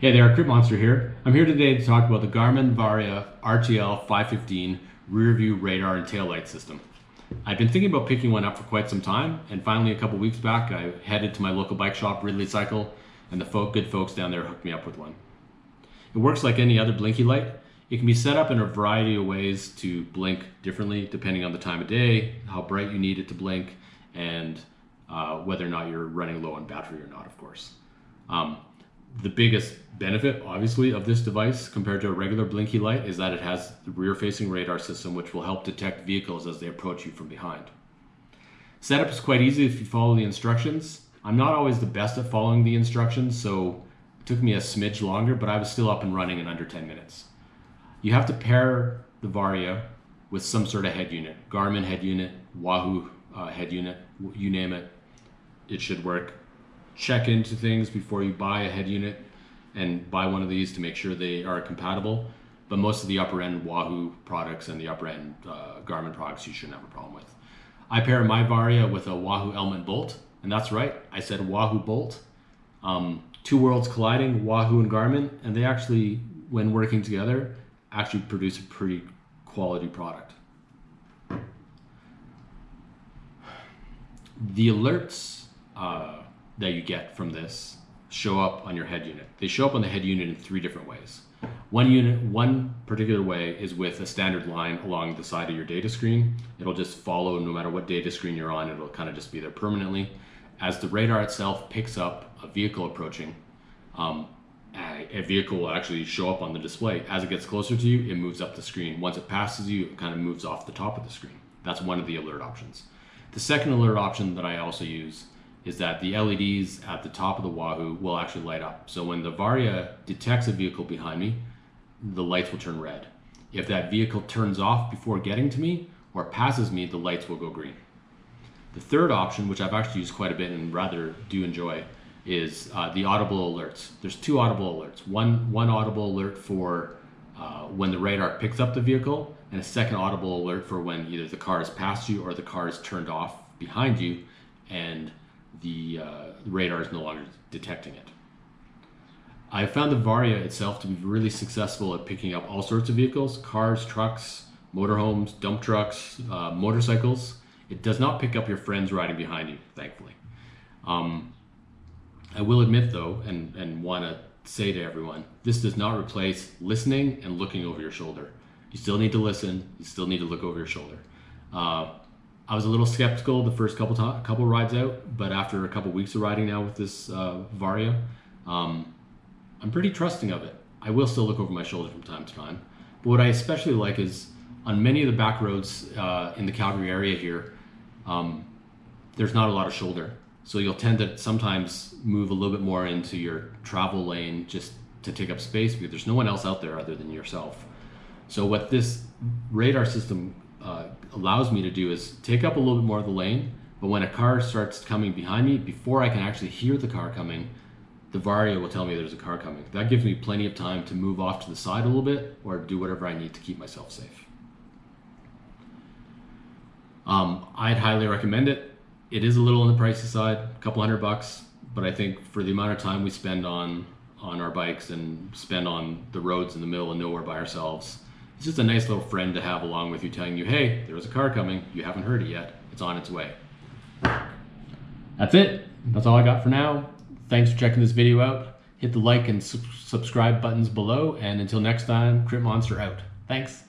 Hey there, CritMonster here. I'm here today to talk about the Garmin Varia RTL515 Rearview radar and taillight system. I've been thinking about picking one up for quite some time, and finally a couple weeks back I headed to my local bike shop, Ridley Cycle, and the good folks down there hooked me up with one. It works like any other blinky light. It can be set up in a variety of ways to blink differently depending on the time of day, how bright you need it to blink, and whether or not you're running low on battery or not, of course. The biggest benefit, obviously, of this device compared to a regular blinky light is that it has the rear-facing radar system, which will help detect vehicles as they approach you from behind. Setup is quite easy if you follow the instructions. I'm not always the best at following the instructions, so it took me a smidge longer, but I was still up and running in under 10 minutes. You have to pair the Varia with some sort of head unit. Garmin head unit, Wahoo head unit, you name it, it should work. Check into things before you buy a head unit and buy one of these to make sure they are compatible. But most of the upper end Wahoo products and the upper end Garmin products you shouldn't have a problem with. I pair my Varia with a Wahoo element bolt, and that's right, I said Wahoo bolt. Two worlds colliding, Wahoo and Garmin, and they actually, when working together, actually produce a pretty quality product. The alerts that you get from this show up on your head unit. They show up on the head unit in three different ways. One particular way is with a standard line along the side of your data screen. It'll just follow no matter what data screen you're on, it'll kind of just be there permanently. As the radar itself picks up a vehicle approaching, a vehicle will actually show up on the display. As it gets closer to you, it moves up the screen. Once it passes you, it kind of moves off the top of the screen. That's one of the alert options. The second alert option that I also use is that the LEDs at the top of the Wahoo will actually light up. So when the Varia detects a vehicle behind me, the lights will turn red. If that vehicle turns off before getting to me or passes me, the lights will go green. The third option, which I've actually used quite a bit and rather do enjoy, is the audible alerts. There's two audible alerts. One audible alert for when the radar picks up the vehicle, and a second audible alert for when either the car has passed you or the car is turned off behind you and the radar is no longer detecting it. I found the Varia itself to be really successful at picking up all sorts of vehicles, cars, trucks, motorhomes, dump trucks, motorcycles. It does not pick up your friends riding behind you, thankfully. I will admit though, and want to say to everyone, this does not replace listening and looking over your shoulder. You still need to listen, you still need to look over your shoulder. I was a little skeptical the first couple rides out, but after a couple weeks of riding now with this Varia, I'm pretty trusting of it. I will still look over my shoulder from time to time, but what I especially like is on many of the back roads in the Calgary area here, there's not a lot of shoulder. So you'll tend to sometimes move a little bit more into your travel lane just to take up space because there's no one else out there other than yourself. So what this radar system allows me to do is take up a little bit more of the lane, but when a car starts coming behind me, before I can actually hear the car coming, the Varia will tell me there's a car coming. That gives me plenty of time to move off to the side a little bit or do whatever I need to keep myself safe. I'd highly recommend it. It is a little on the pricey side, a couple $100, but I think for the amount of time we spend on our bikes and spend on the roads in the middle of nowhere by ourselves, it's just a nice little friend to have along with you telling you, hey, there's a car coming, you haven't heard it yet, it's on its way. That's it, that's all I got for now. Thanks for checking this video out. Hit the like and subscribe buttons below, and until next time, CritMonster out. Thanks.